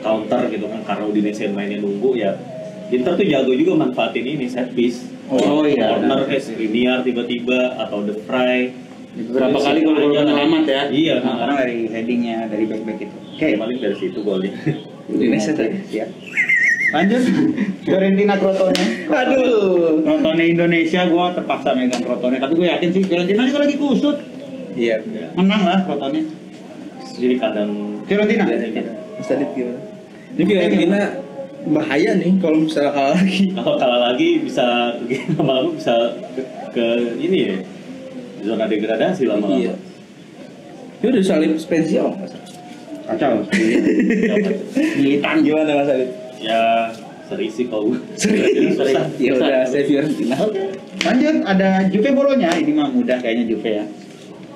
C: counter gitu kan karena Udinese mainnya nunggu ya, Inter tuh jago juga manfaatin ini set piece.
B: Oh, iya.
C: Corner kayak Skriniar tiba-tiba atau De Vrij.
B: Beberapa kali gol penyelamat ya.
C: Iya.
B: Karena dari headingnya dari back itu. Oke.
C: Paling dari situ golnya.
A: Udinese tadi.
B: Ya. Lanjut. Fiorentina Crotone.
A: Aduh.
B: Crotone Indonesia gua terpaksa megang Crotone, tapi gue yakin sih Fiorentina juga lagi kusut.
A: Iya.
B: Menang lah Crotone.
C: Jadi kadang
B: Fiorentina.
A: Mas Sadit gimana? Ini Fiorentina bahaya nih kalau misalnya kalah lagi.
C: kalau kalah lagi bisa lama-lama bisa ke ini ya, zona degradasi lama-lama.
A: Iya. Ini udah salib spesial Mas.
B: Kacau. Militan.
A: Gimana Mas Sadit?
C: Ya seri sih kalau
A: Seri.
C: susah.
A: Ya udah saya Fiorentina.
B: Oke. Lanjut ada Juve Bologna, ini mah mudah kayaknya Juve ya.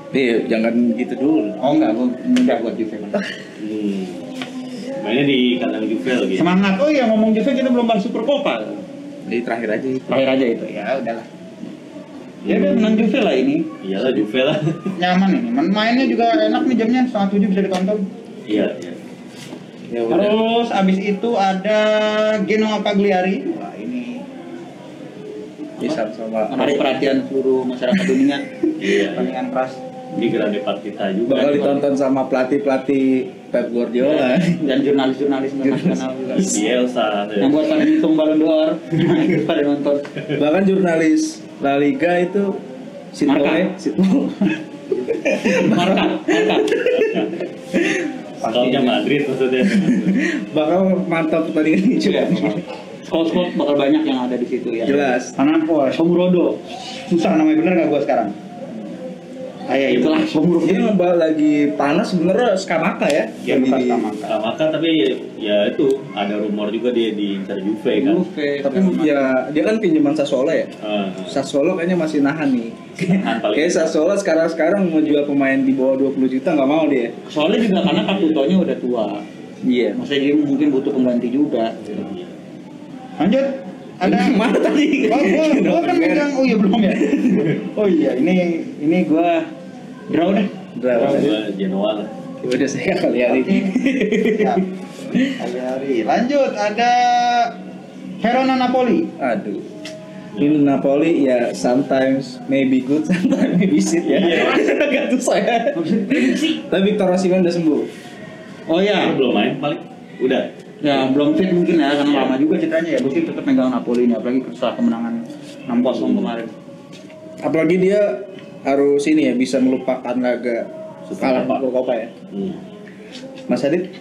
A: Nih, jangan gitu dulu.
B: Oh enggak, gua mudah buat Juve.
C: Mainnya di kandang Juve lagi.
B: Semangat. Oh iya, ngomong Juve kita belum bahas Super Copa.
A: Jadi terakhir aja itu.
B: Terakhir aja itu. Ya udahlah. Ya udah menang Juve lah ini.
C: Iyalah Juve lah.
B: Nyaman ini. Mainnya juga enak nih, jamnya 6:30 bisa ditonton.
C: Iya, iya.
A: Ya udah.
B: Terus abis itu ada Genoa Cagliari. Wah ini
A: Bisa sama
B: menarik perhatian seluruh masyarakat dunia.
C: Iya.
B: Pertandingan keras.
C: Di Grande Partita juga.
A: bakal ditonton sama pelatih Pep Guardiola.
B: Dan jurnalis-jurnalis internasional juga.
C: Bielsa.
B: Yang buat pada ngitung Ballon d'Or. Itu pada nonton.
A: Bahkan jurnalis La Liga itu
B: Marca. Marka.
C: Scoutnya Madrid maksudnya.
A: bakal mantap pertandingan ini juga.
B: Skot bakal banyak yang ada di situ ya.
A: Jelas.
B: Karena Shomurodo. Susah namanya bener nggak gua sekarang? Kayak itulah Shomurodo.
A: Ini mbak lagi panas sebenarnya Skamaka ya.
B: Ya,
A: Yang
B: bukan
A: di-
B: Skamaka.
C: Maka tapi ya itu ada rumor juga dia di Inter Juve kan.
B: Juve.
A: Tapi ya dia kan pinjaman Sassuolo ya. Sassuolo kayaknya masih nahan nih.
C: Paling
A: Kayak Sassuolo sekarang mau jual pemain di bawah 20 juta nggak mau dia.
B: Soalnya juga karena Caputonya udah tua.
A: Iya.
B: Maksudnya dia mungkin butuh pengganti juga. Lanjut. Ada
A: Mana tadi?
B: gua kan megang. Oh iya belum ya. Oh iya ini gua draw deh.
A: Draw.
C: Genoa lah.
A: Ya udah saya kali hari ini.
B: Ya. Hari. Lanjut ada Verona Napoli.
A: Aduh. Ini Napoli ya sometimes maybe good, sometimes maybe shit ya. Agak tuh saya. Tapi Victor Osimhen udah sembuh.
B: Oh iya.
C: Belum main paling. Udah.
B: Ya belum fit mungkin ya karena lama juga ceritanya ya. Gue sih tetap megang Napoli ini apalagi setelah kemenangan 6-0 kemarin.
A: Apalagi dia harus ini ya bisa melupakan laga kalah
C: Copa.
A: Super Copa ya. Mas Adit?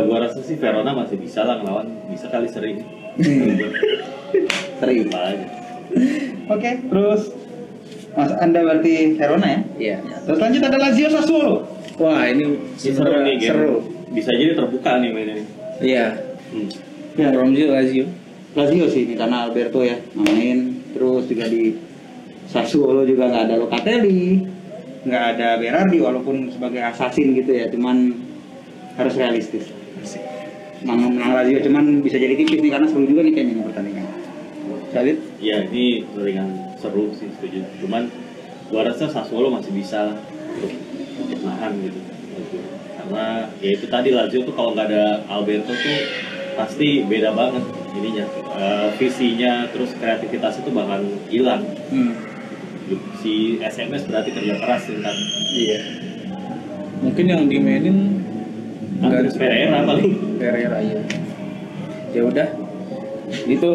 C: Gua rasa sih Verona masih bisa lah ngelawan, bisa kali sering.
B: Seri.
C: Apa aja.
B: Oke, terus Mas Anda berarti Verona ya?
A: Iya.
B: Terus lanjut ada Lazio Sassuolo.
A: Wah ini
C: Ini seru nih game.
A: seru.
C: Bisa jadi terbuka nih mainnya.
A: Iya.
B: Ya,
A: Romzi Lazio.
B: Lazio sih ini karena Alberto ya main. Terus juga di Sassuolo juga nggak ada Locatelli, nggak ada Berardi walaupun sebagai assassin gitu ya, cuman harus realistis. menang Lazio, cuman bisa jadi tipis nih karena seru juga nih kayaknya nih pertandingan. Salit?
C: Ya ini pertandingan seru sih, setuju. Cuman gua rasa Sassuolo masih bisa lah untuk nahan gitu. Karena ya itu tadi Lazio tuh kalau nggak ada Alberto tuh pasti beda banget ininya. Visinya terus kreativitasnya tuh bakal hilang. Si SMS berarti kerja keras kan.
A: Iya. Mungkin yang dimainin
C: Andres Pereira paling.
A: Pereira ya. Ya udah. Itu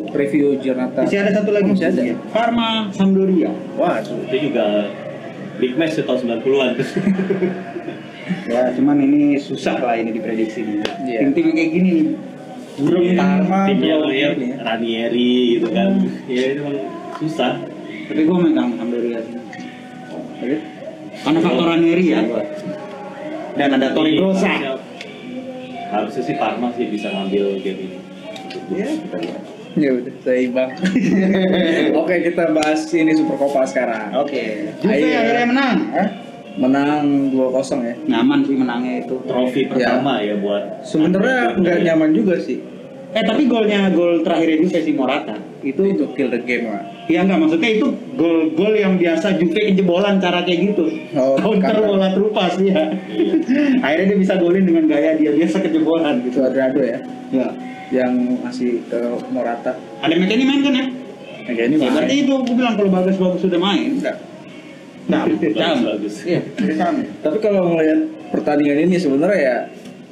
A: review Giornata.
B: Masih ada satu lagi.
A: Masih ada.
B: Parma Sampdoria.
A: Wah,
C: Itu juga big match tahun 90-an.
B: Ya, cuman ini susah lah ini diprediksi nih.
A: Iya.
B: Tim-tim yang kayak gini nih. Burung
A: Parma,
C: Tim yang
A: Bro,
C: lihat
A: ini ya.
C: Ranieri gitu kan. Ya itu emang susah.
B: Tapi gue megang Sampdoria sih. Karena faktor Ranieri ya gua. Dan ada Tori Grossa.
C: Harusnya sih Parma sih bisa ngambil game ini.
B: Ya, kita lihat.
A: Ya udah, seimbang. Oke, kita bahas ini Super Copa sekarang.
B: Oke. Juve
A: Ayo.
B: akhirnya menang.
A: Menang 2-0 ya.
B: Nyaman sih menangnya itu.
C: Trofi pertama ya buat.
A: Sebenarnya nggak nyaman juga sih.
B: Tapi gol terakhirnya Juve si Morata
A: Itu kill the game lah.
B: ya enggak, maksudnya itu gol yang biasa Juve kejebolan cara kayak gitu.
A: Oh,
B: Counter
A: karena-
B: bola terupas ya. Akhirnya dia bisa golin dengan gaya dia biasa kejebolan gitu.
A: Cuadrado ya,
B: Ya.
A: yang masih ke Morata.
B: Ada McKennie main kan ya?
A: Kayak ini
B: Ya, berarti
A: main.
B: itu gue bilang kalau bagus sudah main. Enggak. Nah,
C: Bagus.
B: Iya, sama.
A: Tapi kalau ngelihat pertandingan ini sebenarnya ya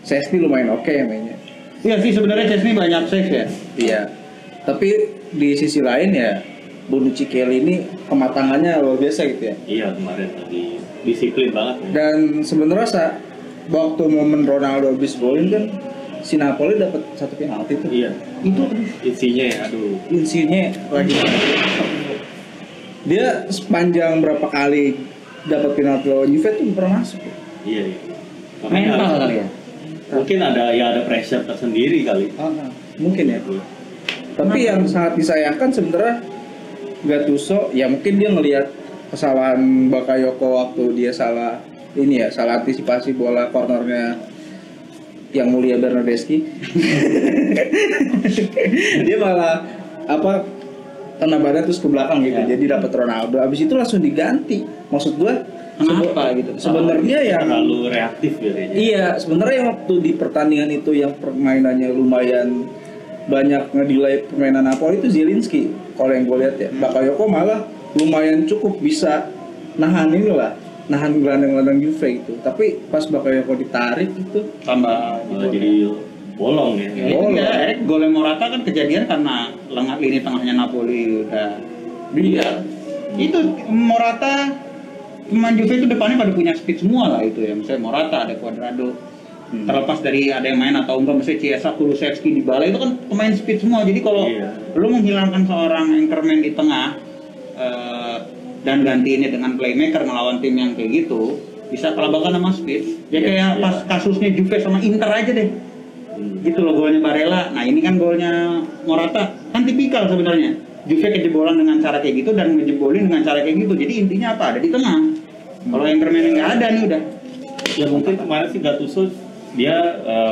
A: Szczesny lumayan oke ya mainnya.
B: Iya sih sebenarnya Chesney banyak save ya.
A: Iya. Tapi di sisi lain ya Bonucci Kelly ini kematangannya luar biasa gitu ya.
C: Iya kemarin lagi disiplin banget. Ya.
A: Dan sebenarnya waktu momen Ronaldo habis golin kan si Napoli dapat satu penalti tuh.
C: Iya.
B: Itu
C: Isinya ya, aduh.
A: Insigne lagi. Dia sepanjang berapa kali dapat penalti lawan Juve tuh pernah masuk.
C: Iya. Iya.
B: mental
C: harus-
B: kali ya.
C: Mungkin ada pressure tersendiri kali.
A: Mungkin ya. Tapi yang sangat disayangkan sebenarnya Gattuso ya mungkin dia ngelihat kesalahan Bakayoko waktu dia salah antisipasi bola cornernya yang mulia Bernardeschi. Dia malah kena badan terus ke belakang gitu.
B: Ya.
A: Jadi dapat Ronaldo. Abis itu langsung diganti. Maksud gua
B: Kenapa gitu?
A: Sebenarnya yang
C: terlalu reaktif kayaknya.
A: iya, sebenarnya yang waktu di pertandingan itu yang permainannya lumayan banyak ngedelay permainan Napoli itu Zielinski. Kalau yang gue lihat ya, Bakayoko malah lumayan cukup bisa nahan gelandang-gelandang Juve gitu. Tapi pas Bakayoko ditarik itu
B: Tambah
C: Malah jadi bolong ya.
B: Ya, itu ya, golnya Morata kan kejadian karena lini tengahnya Napoli udah
A: dia
B: itu Morata pemain Juve itu depannya pada punya speed semua lah itu ya, misalnya Morata, ada Cuadrado. Terlepas dari ada yang main atau enggak, misalnya Chiesa, Kulusevski, Dybala itu kan pemain speed semua. Jadi kalau
C: Iya.
B: lu menghilangkan seorang anchorman di tengah dan gantiinnya dengan playmaker ngelawan tim yang kayak gitu, bisa kelabakan sama speed. Ya
C: Iya,
B: kayak
C: iya.
B: pas kasusnya Juve sama Inter aja deh. Gitu loh golnya Barella. Nah ini kan golnya Morata kan tipikal sebenarnya. Juve kejebolan dengan cara kayak gitu dan ngejebolin dengan cara kayak gitu. Jadi intinya apa? Ada di tengah. Kalau yang permainan nggak ada nih udah.
C: Ya mungkin kemarin sih Gattuso dia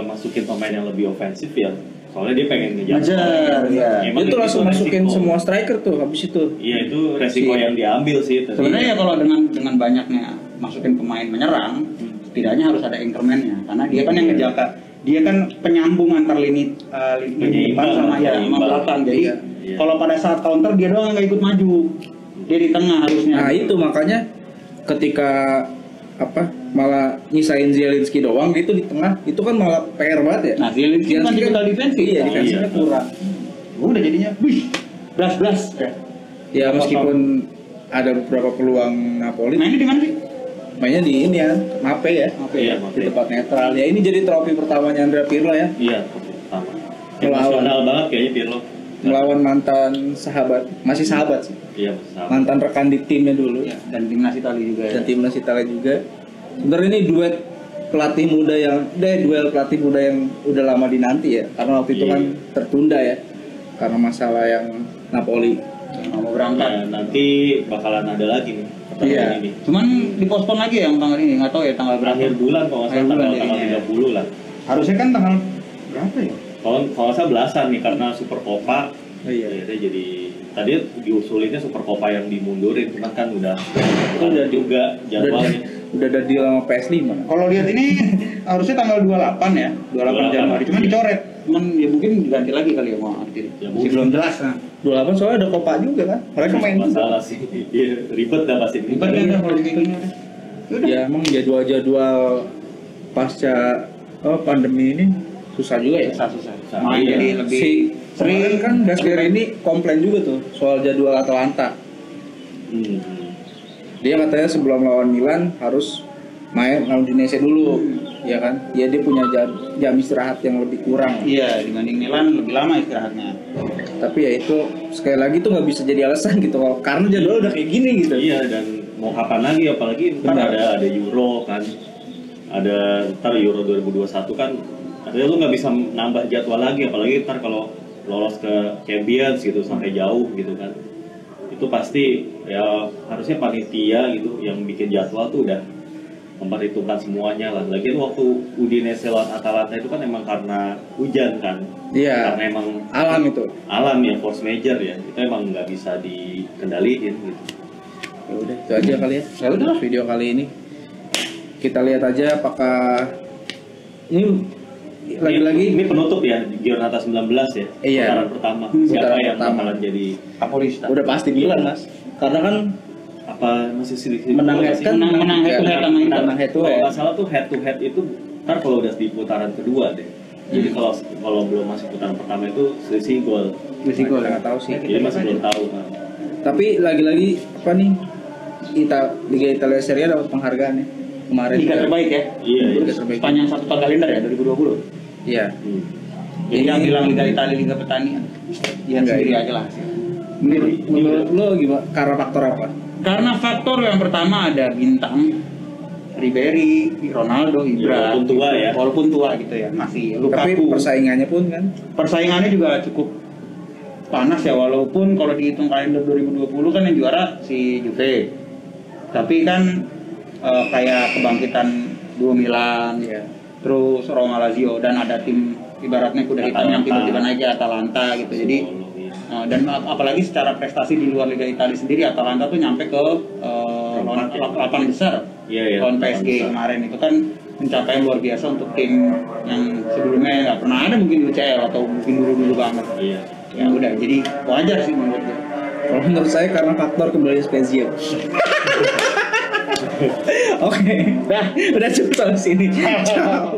C: masukin pemain yang lebih ofensif ya. Soalnya dia pengen
B: Ngejar, ya.
C: Emang
A: itu langsung
C: resiko.
A: masukin semua striker tuh habis itu.
C: Iya itu resiko
A: Si-
C: yang diambil sih. Tadi.
B: Sebenarnya ya kalau dengan banyaknya masukin pemain menyerang, setidaknya harus ada anchorman-nya. Karena dia kan yang ngejaga. Dia kan penyambung antar lini depan sama
C: penyeimbang.
B: belakang. Jadi
C: Iya.
B: kalau pada saat counter dia doang yang nggak ikut maju. Dia di tengah harusnya.
A: Nah itu makanya ketika malah nyisain Zielinski doang gitu di tengah itu kan malah PR banget ya.
B: Nah, Zielinski kan tipikal defensif.
A: Iya,
B: Nah,
A: defensifnya
C: iya.
A: kurang.
B: Udah jadinya, wih, blas ya.
A: Ya meskipun ada beberapa peluang Napoli
B: Mainnya di mana sih?
A: mainnya di ini ya, Mape ya.
C: Iya,
A: Di
C: Mape.
A: tempat netral. Ya ini jadi trofi pertamanya Andrea Pirlo ya.
C: Iya pertama.
A: Melawan.
C: Emosional banget kayaknya Pirlo.
A: Melawan mantan sahabat, masih sahabat sih.
C: Iya sama.
A: Mantan rekan di timnya dulu
B: Ya, dan timnas Italia juga ya.
A: dan timnas Italia juga. Sebenarnya ini duel pelatih muda yang udah lama dinanti ya. Karena waktu itu
C: Iya.
A: kan tertunda ya. Karena masalah yang Napoli.
B: Nggak mau berangkat.
C: Nah, nanti bakalan ada lagi nih pertandingan
A: Iya.
C: ini.
B: Cuman dipospon lagi ya yang tanggal ini, nggak tahu ya tanggal berapa.
C: Akhir bulan kalau nggak salah
B: Akhir bulan
C: tanggal
B: jadinya.
C: 30 lah.
B: Harusnya kan tanggal berapa ya?
C: Kalau saya belasan nih karena Super Copa.
A: Oh, iya.
C: Akhirnya jadi tadi diusulinnya Super Copa yang dimundurin, cuman kan udah juga jadwalnya.
A: Udah ada deal sama PS5.
B: Kalau lihat ini harusnya tanggal 28 ya, 28 Januari. Cuman dicoret. Cuman ya mungkin diganti lagi kali ya mau arti.
C: Ya,
B: Masih belum jelas nah.
A: 28 soalnya ada Copa juga kan. Mereka main juga.
C: Masalah sih. Iya, ribet dah pasti.
B: Ribet kan kalau kayak gini. Udah.
A: Ya emang jadwal-jadwal pasca pandemi ini susah juga ya.
B: Susah. Main
C: Iya.
B: jadi lebih
A: Kemarin kan Gasperini ini komplain juga tuh soal jadwal Atalanta. Dia katanya sebelum lawan Milan harus main lawan Udinese dulu, ya kan? Ya dia punya jam istirahat yang lebih kurang.
B: Iya, dibanding Milan lebih lama istirahatnya.
A: Tapi ya itu sekali lagi tuh nggak bisa jadi alasan gitu, karena jadwal udah kayak gini gitu.
C: Iya, dan mau kapan lagi, apalagi ntar ada Euro kan, ada ntar Euro 2021 kan, artinya lu nggak bisa nambah jadwal lagi, apalagi ntar kalau lolos ke Champions gitu sampai jauh gitu kan, itu pasti ya harusnya panitia gitu yang bikin jadwal tuh udah memperhitungkan semuanya lah. Lagian waktu Udinese lawan Atalanta itu kan emang karena hujan kan.
A: Iya.
C: Karena emang
A: Alam itu.
C: alam ya, force major ya, itu emang nggak bisa dikendaliin gitu.
A: Ya udah, itu aja kali ya.
B: Ya udah
A: Video kali ini. Kita lihat aja apakah ini lagi-lagi
C: ini penutup ya di Giornata 19 ya.
A: Iya.
C: Putaran pertama. Siapa
A: Putaran
C: yang
A: pertama.
C: bakalan jadi
B: Kapolista.
A: udah pasti Milan, Mas. Karena kan
C: apa masih sedikit
A: menang head kan
B: menang head to head sama Inter.
A: menang head to
C: kalau
A: head.
C: nggak salah tuh head to head itu ntar kalau udah di putaran kedua deh. Jadi kalau belum masuk putaran pertama itu selisih gol.
B: Messi gol.
A: Nggak tahu sih.
C: Jadi masih belum tahu kan.
A: Tapi lagi-lagi apa nih? Liga Italia Serie A dapat penghargaan ya kemarin.
B: Liga terbaik ya.
C: Iya.
A: Liga terbaik.
B: Sepanjang satu tahun kalender ya 2020.
A: Iya.
B: Jadi yang bilang Liga Italia Liga Petani ya
A: Enggak,
B: sendiri
A: iya.
B: aja lah.
A: Menurut lo gimana? Karena faktor apa?
B: Karena faktor yang pertama ada bintang Ribery, Ronaldo, Ibra.
C: Walaupun tua ya.
B: Walaupun tua gitu ya, masih
A: Tapi
B: Lukaku.
A: persaingannya pun kan
B: Persaingannya juga cukup panas ya, walaupun kalau dihitung kalender 2020 kan yang juara si Juve. Tapi kan kayak kebangkitan duo Milan,
A: ya.
B: terus Roma Lazio, dan ada tim ibaratnya kuda hitam yang tiba-tiba naik ya, Atalanta gitu. Jadi dan apalagi secara prestasi di luar Liga Italia sendiri, Atalanta tuh nyampe ke papan besar lawan PSG kemarin. Itu kan pencapaian luar biasa untuk tim yang sebelumnya nggak pernah ada mungkin di UCL atau mungkin dulu banget.
C: Iya.
B: Ya udah, jadi wajar sih menurut gue.
A: Kalau menurut saya karena faktor kembali Spezia. Oke, udah cukup sampai sini. Ciao.